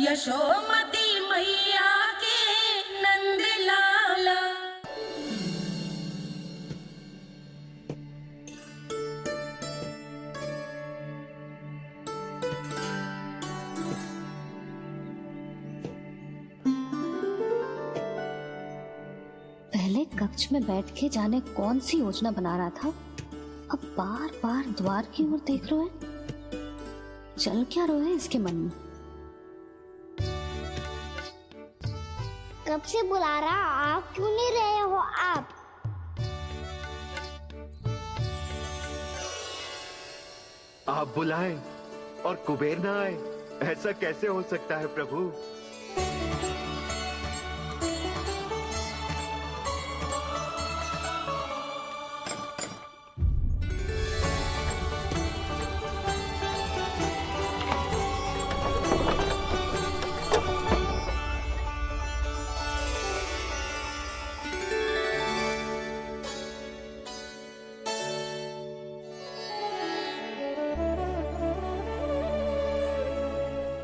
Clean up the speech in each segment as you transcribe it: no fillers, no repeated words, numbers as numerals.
यशोमती मैया के नंद लाला। पहले कक्ष में बैठ के जाने कौन सी योजना बना रहा था, अब बार बार द्वार की ओर देख रहे हैं। चल क्या रहे हैं इसके मन में? कब से बुला रहा, आप क्यों नहीं रहे हो? आप बुलाएं और कुबेर ना आए, ऐसा कैसे हो सकता है प्रभु?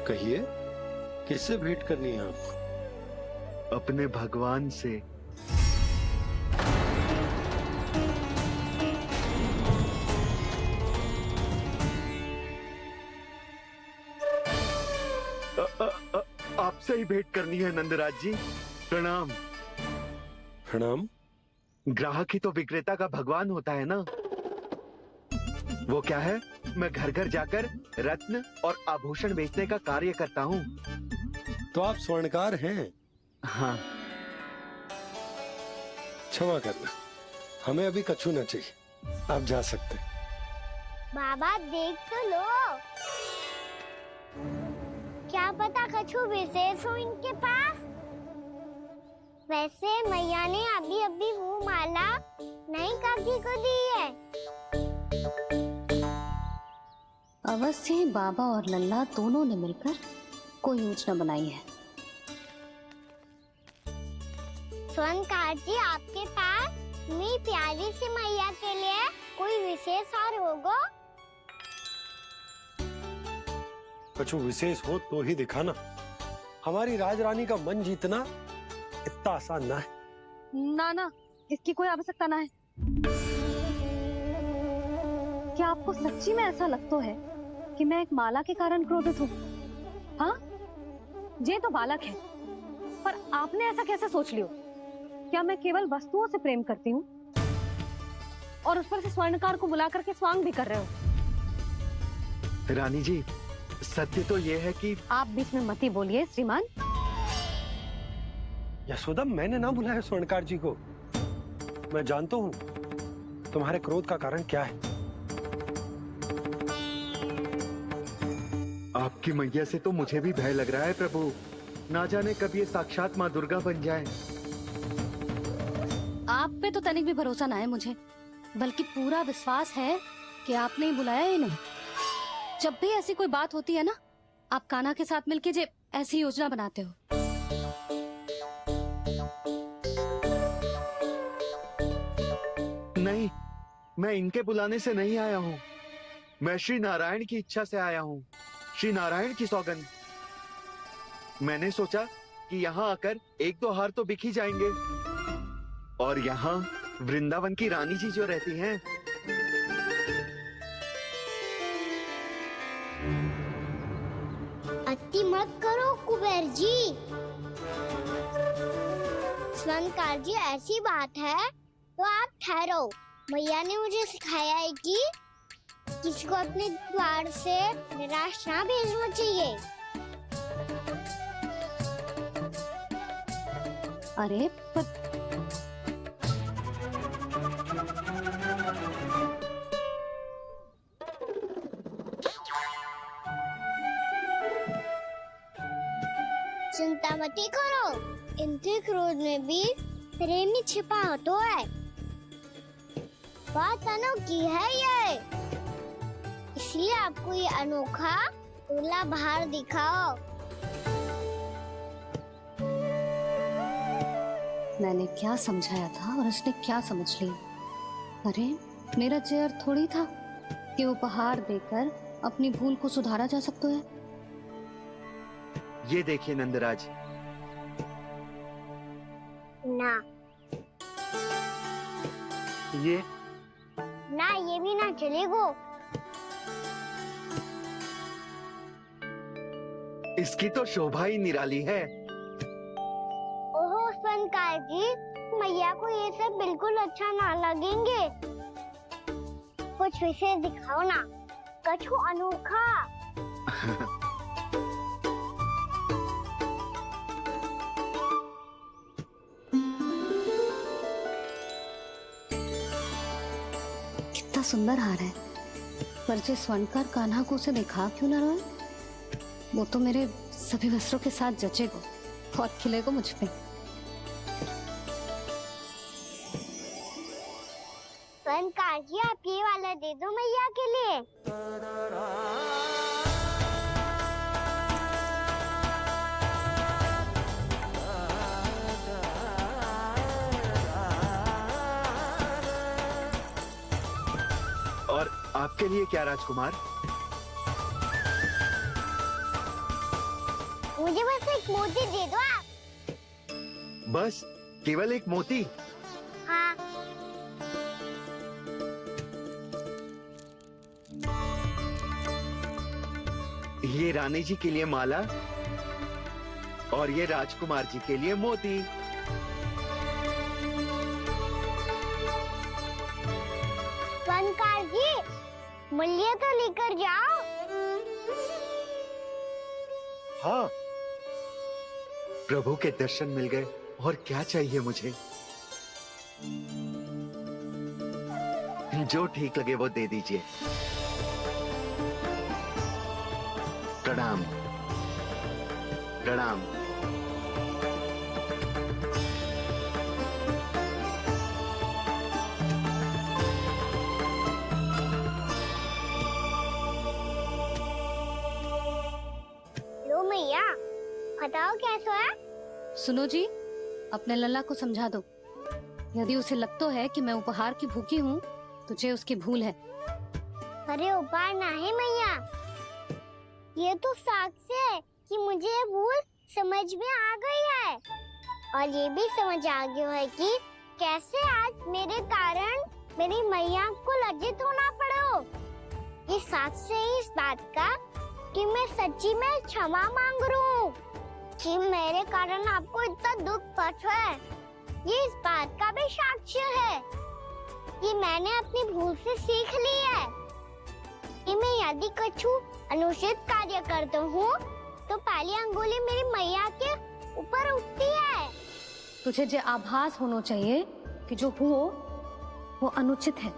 कहिए, किससे भेंट करनी है आपको? अपने भगवान से। आपसे ही भेंट करनी है नंदराज जी। प्रणाम। प्रणाम। ग्राहक ही तो विक्रेता का भगवान होता है ना। वो क्या है, मैं घर घर जाकर रत्न और आभूषण बेचने का कार्य करता हूँ। तो आप स्वर्णकार हैं? हाँ। क्षमा करना, हमें अभी कछु न चाहिए, आप जा सकते हैं। बाबा देख तो लो, क्या पता कछु विशेष हो इनके पास। वैसे मैया ने अभी अभी वो माला नई काकी को दी है। अवश्य ही बाबा और लल्ला दोनों ने मिलकर कोई योजना बनाई है। स्वर्णकार जी, आपके पास मेरी प्यारी सी मैया के लिए कोई विशेष और होगा? कछु विशेष हो तो ही दिखाना। हमारी राजरानी का मन जीतना इतना आसान ना है। ना, इसकी कोई आवश्यकता ना है। क्या आपको सच्ची में ऐसा लगता है कि मैं एक माला के कारण क्रोधित हूँ? हाँ, ये तो बालक है, पर आपने ऐसा कैसे सोच लियो? क्या मैं केवल वस्तुओं से प्रेम करती हूँ और उस पर से स्वर्णकार को बुला करके स्वांग भी कर रहे हो? रानी जी, सत्य तो ये है कि आप बीच में मत ही बोलिए श्रीमान। यशोदा, मैंने ना बुलाया स्वर्णकार जी को। मैं जानता हूँ तुम्हारे क्रोध का कारण क्या है। आपकी मैया से तो मुझे भी भय लग रहा है प्रभु। ना जाने कब ये साक्षात माँ दुर्गा बन जाए। आप पे तो तनिक भी भरोसा ना है मुझे, बल्कि पूरा विश्वास है कि आपने ही बुलाया इन्हें। जब भी ऐसी कोई बात होती है ना, आप कान्हा के साथ मिलके जे ऐसी योजना बनाते हो। नहीं, मैं इनके बुलाने से नहीं आया हूँ। मैं श्री नारायण की इच्छा से आया हूँ। श्री नारायण की सौगंध। मैंने सोचा कि यहाँ आकर एक दो हार तो बिक ही जाएंगे। और यहाँ वृंदावन की रानी जी जो रहती हैं। अति मत करो कुबेर जी। स्वर्णकार जी, ऐसी बात है तो आप ठहरो। मैया ने मुझे सिखाया है कि किसी को अपने द्वार से निराश ना भेजना चाहिए। अरे पर चिंता मत करो, इनके क्रोध में भी प्रेम ही छिपा तो है। बात अनोखी है ये, इसलिए आपको ये अनोखा दूल्हा बाहर दिखाओ। मैंने क्या समझाया था और उसने क्या समझ लिया? अरे मेरा चेयर थोड़ी था कि उपहार देकर अपनी भूल को सुधारा जा सकता है। ये देखिए नंदराज, ना ये ना, ये भी ना चलेगो। इसकी तो शोभा ही निराली है। ओहो स्वनकार जी, मैया को ये सब बिल्कुल अच्छा ना लगेंगे। कुछ विशेष दिखाओ ना, कछु अनोखा। कितना सुंदर हार है, पर जो स्वर्णकार कान्हा को उसे दिखा क्यों ना रहा है? वो तो मेरे सभी वस्त्रों के साथ जचेगा और खिलेगा मुझ पे। स्वनकार जी, आप ये वाला दे दो मैया के लिए। और आपके लिए क्या राजकुमार? मुझे बस एक मोती दे दो आप। बस केवल एक मोती? हाँ। ये रानी जी के लिए माला और ये राजकुमार जी के लिए मोती। स्वनकार जी, मूल्य तो लेकर जाओ। हाँ, प्रभु के दर्शन मिल गए, और क्या चाहिए मुझे? जो ठीक लगे वो दे दीजिए। प्रणाम प्रणाम। लो मैया, बताओ कैसा है? सुनो जी, अपने लल्ला को समझा दो। यदि उसे लगता है कि मैं उपहार की भूखी हूँ, तुझे उसकी भूल है। अरे उपहार ना है मैया, ये तो साक्ष्य है कि मुझे ये भूल समझ में आ गई है, और ये भी समझ आ गया है कि कैसे आज मेरे कारण मेरी मैया को लज्जित होना पड़ो। ये साक्ष्य है इस बात का कि मैं सच्ची में क्षमा मांग रहा हूँ कि मेरे कारण आपको इतना दुख पहुंचा है। ये इस बात का भी साक्ष्य है कि मैंने अपनी भूल से सीख ली है कि मैं यदि कछु अनुचित कार्य करता हूँ तो पहली अंगुली मेरी मैया के ऊपर उठती है। तुझे जो आभास होना चाहिए कि जो हुआ वो अनुचित है,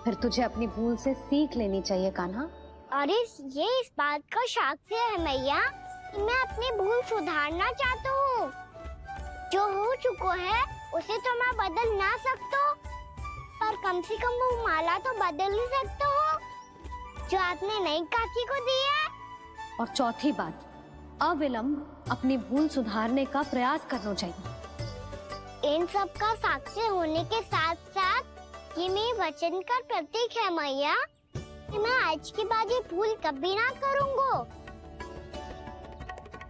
फिर तुझे अपनी भूल से सीख लेनी चाहिए कान्हा। और ये इस बात का साक्ष्य है मैया कि मैं अपनी भूल सुधारना चाहता हूँ। जो हो चुका है उसे तो मैं बदल ना सकता, पर कम से कम वो माला तो बदल ही सकता हूँ जो आपने नई काकी को दी है। और चौथी बात, अविलंब अपनी भूल सुधारने का प्रयास करना चाहिए। इन सब का साक्षी होने के साथ साथ ये मेरे वचन का प्रतीक है मैया कि मैं आज के बाद ये भूल कभी ना करूँगा।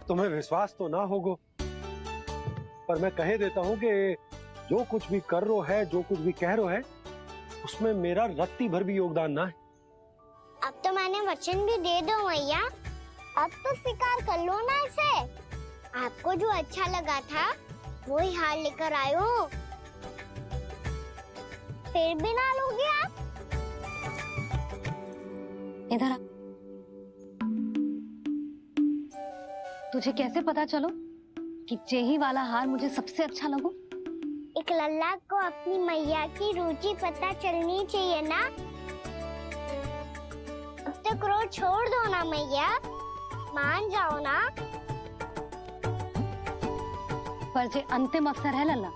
तुम्हें विश्वास तो ना होगो, पर मैं कह देता हूँ कि जो कुछ भी कर रो है, जो कुछ भी कह रो है, उसमें मेरा रत्ती भर भी योगदान ना है। अब तो मैंने वचन भी दे दो मैया, अब तो स्वीकार कर लो ना इसे। आपको जो अच्छा लगा था वही हार लेकर आयो, फिर भी ना लोगे आप? इधर आ। तुझे कैसे पता चलो कि जेही वाला हार मुझे सबसे अच्छा लगो? एक लल्ला को अपनी मैया की रुचि पता चलनी चाहिए ना। अब तो क्रोध छोड़ दो ना मैया, मान जाओ ना। पर जे अंतिम अवसर है लल्ला,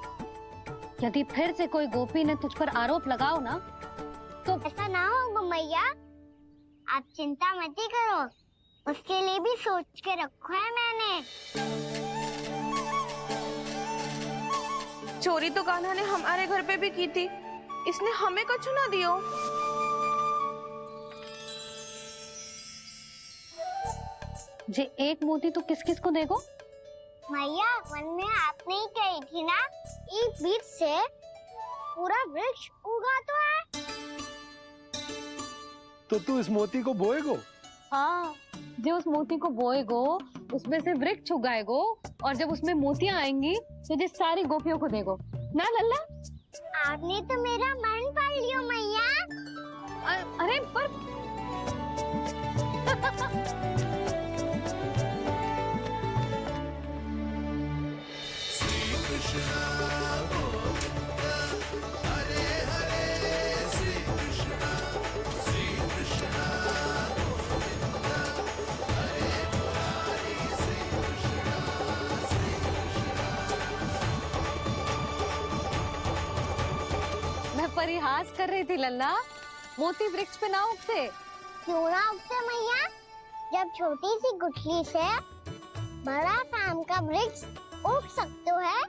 यदि फिर से कोई गोपी ने तुझ पर आरोप लगाओ ना तो ऐसा ना होगा मैया, आप चिंता मत ही करो, उसके लिए भी सोच के रखो है मैंने। चोरी तो कान्हा ने हमारे घर पे भी की थी, इसने हमें कछु ना दियो। जे एक मोती तो किस किस को देगो? मैया मन में आपने ही कही थी ना, एक बीज से पूरा वृक्ष उगा तो है। तो तू इस मोती को बोएगो? हाँ, जो उस मोती को बोएगो उसमें से वृक्ष उगाएगो और जब उसमें मोतियां आएंगी तो जिस सारी गोपियों को देगो ना लल्ला। आपने तो मेरा मन पढ़ लियो मैया। अरे पर मैं परिहास कर रही थी लल्ला, मोती वृक्ष पे ना उगते। क्यों ना उगते मैया? जब छोटी सी गुठली से बड़ा आम का वृक्ष उग सकते है,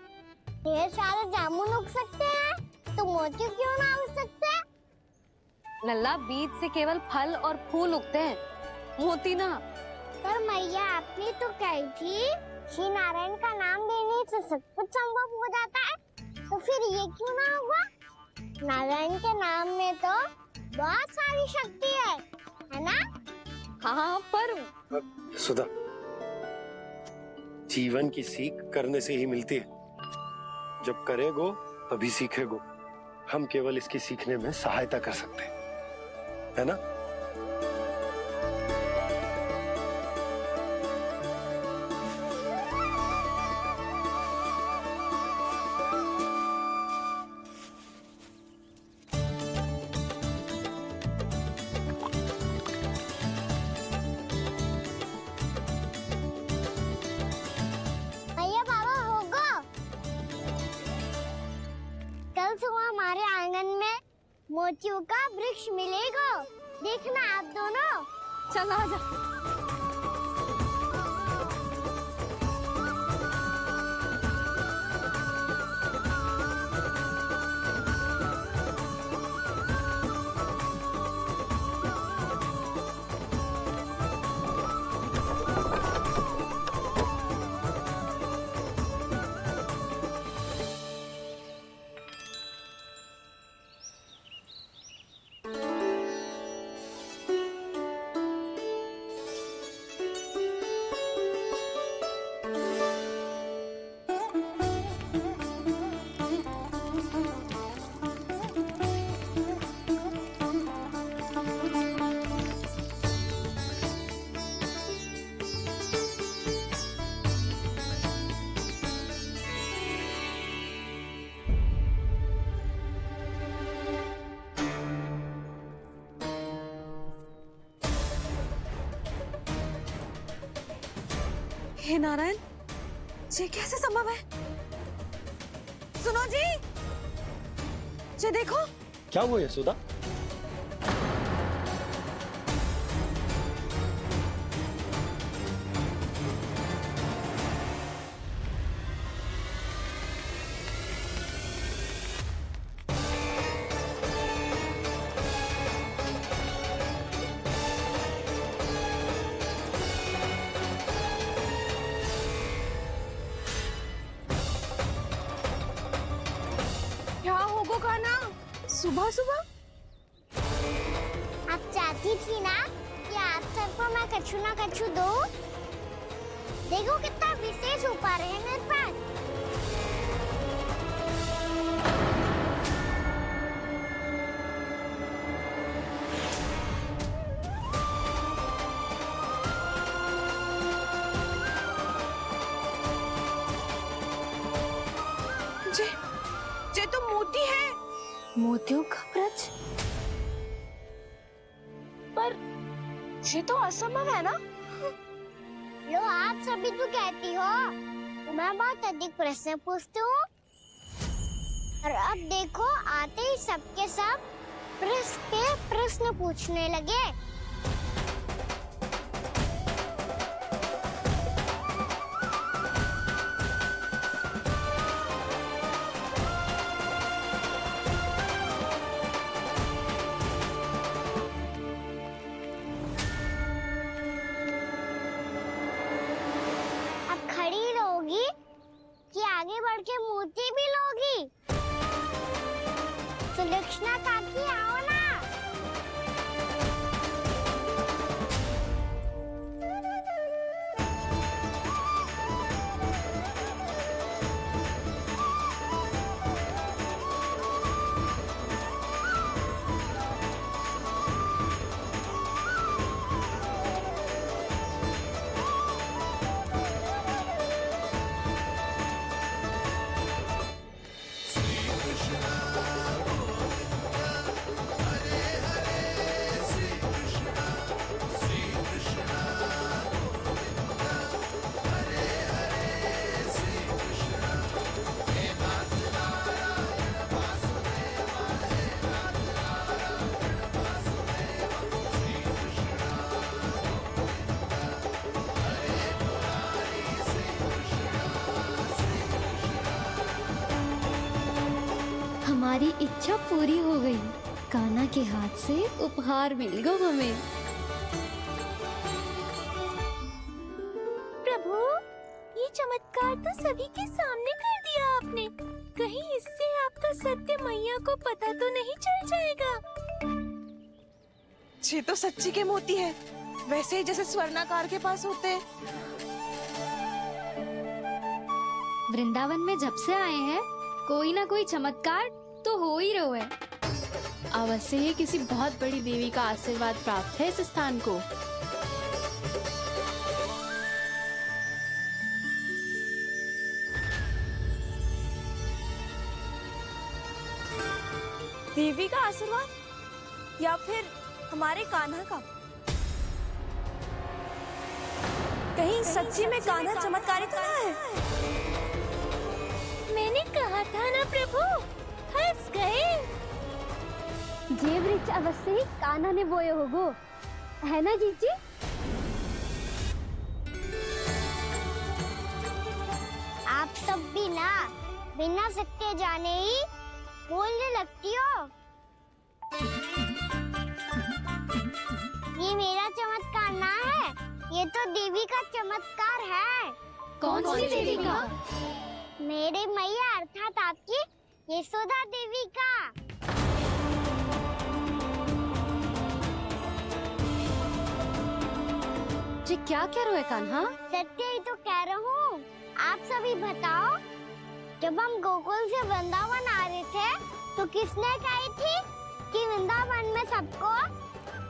ढेर सारे जामुन उग सकते हैं, तो मोती क्यों ना उग सकते? लल्ला, बीज से केवल फल और फूल उगते हैं, मोती ना। पर मैया आपने तो कही थी श्री नारायण का नाम लेने से सब कुछ संभव हो जाता है, तो फिर ये क्यों ना होगा? नारायण के नाम में तो बहुत सारी शक्ति है ना? हाँ, पर सुधा, जीवन की सीख करने से ही मिलती है। जब करेगो तभी सीखेगो। हम केवल इसकी सीखने में सहायता कर सकते हैं, है ना? भैया बाबा होगो, कल सुबह हमारे आंगन में मोतियों का वृक्ष मिलेगा। देखना आप दोनों। चल आजा। हे नारायण, ये कैसे संभव है? सुनो जी, ये देखो। क्या हुआ यशोदा? क्या होगो खाना सुबह सुबह? आप चाहती थी ना कि आप सबको मैं कछु ना कछु दूं? देखो कितना विशेष उपहार है मेरे पास। ये तो मोती है। मोतियों का वृक्ष? पर ये तो असंभव है ना? लो आप सभी तो कहती हो, मैं बहुत अधिक प्रश्न पूछती हूँ, और अब देखो आते ही सबके सब प्रश्न पे प्रश्न पूछने लगे। हमारी इच्छा पूरी हो गई। कान्हा के हाथ से उपहार मिल गया हमें। प्रभु, ये चमत्कार तो सभी के सामने कर दिया आपने। कहीं इससे आपका सत्य मैया को पता तो नहीं चल जाएगा? ये तो सच्ची के मोती है, वैसे ही जैसे स्वर्णाकार के पास होते हैं। वृंदावन में जब से आए हैं कोई ना कोई चमत्कार तो हो ही रहा है। अवश्य ही किसी बहुत बड़ी देवी का आशीर्वाद प्राप्त है इस स्थान को। देवी का आशीर्वाद या फिर हमारे कान्हा का? कहीं सच्ची में कान्हा चमत्कारी तो ना है? मैंने कहा था ना प्रभु, फंस गए। ये वृक्ष अवश्य ही कान्हा ने बोए होगो, है ना जीजी? आप सब भी ना बिना सत्य जाने ही बोलने लगती हो। ये मेरा चमत्कार ना है, ये तो देवी का चमत्कार है। कौन सी देवी का? मेरे मैया अर्थात आपकी यशोदा देवी का। जी क्या कह रहे हो कान्हा? सत्य ही तो कह रहा हूँ। आप सभी बताओ, जब हम गोकुल से वृंदावन आ रहे थे तो किसने कही थी कि वृंदावन में सबको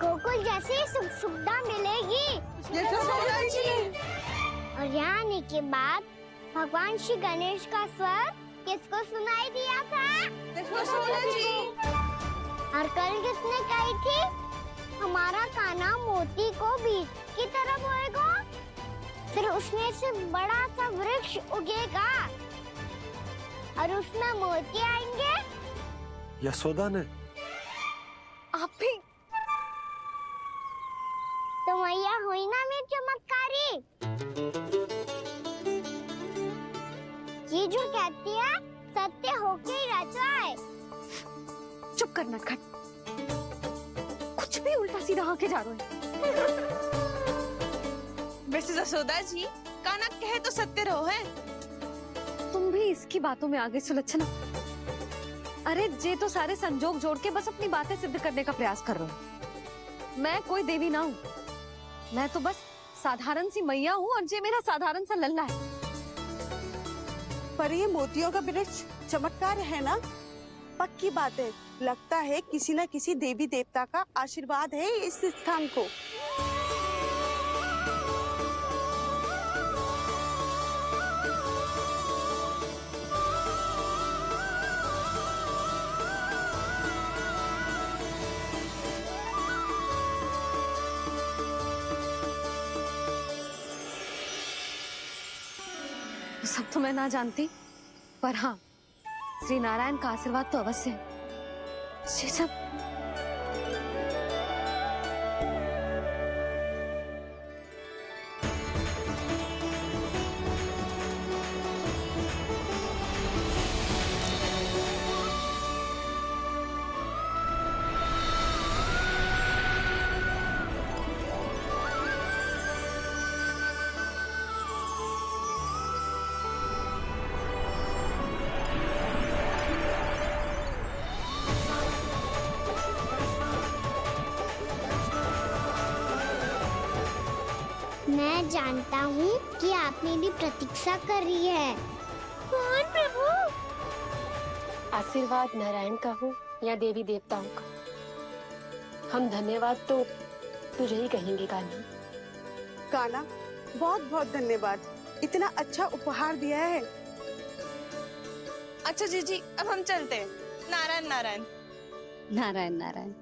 गोकुल जैसी सुख सुविधा मिलेगी? और यहाँ आने के बाद भगवान श्री गणेश का स्वर किसको सुनाई दिया था? और कल किसने कही थी हमारा कान्हा मोती को बीज की तरफ होएगा, फिर उसमें से बड़ा सा वृक्ष उगेगा और उसमें मोती आएंगे? यशोदा ने? आप भी तो मैया हुई ना मेरी चमत्कारी। ये जो कहती है सत्य होके ही रहता है। चुप कर नटखट, कुछ भी उल्टा सीधा आके जा रहे हो। वैसे जसोदा जी, कान्हा कहे तो सत्य रहो है। तुम भी इसकी बातों में आगे सुलझना। अरे जे तो सारे संजोग जोड़ के बस अपनी बातें सिद्ध करने का प्रयास कर रहे हो। मैं कोई देवी ना हूँ, मैं तो बस साधारण सी मैया हूँ और जे मेरा साधारण सा लल्ला है। पर ये मोतियों का वृक्ष चमत्कार है ना? पक्की बात है, लगता है किसी न किसी देवी देवता का आशीर्वाद है इस स्थान को। सब तो मैं ना जानती, पर हाँ श्री नारायण का आशीर्वाद तो अवश्य है। ये सब मैं जानता हूँ कि आप मेरी प्रतीक्षा कर रही है। कौन प्रभु? आशीर्वाद नारायण का हो या देवी देवताओं का, हम धन्यवाद तो तुझे ही कहेंगे कान्हा। कान्हा, बहुत बहुत धन्यवाद, इतना अच्छा उपहार दिया है। अच्छा जीजी, अब हम चलते हैं। नारायण नारायण। नारायण नारायण।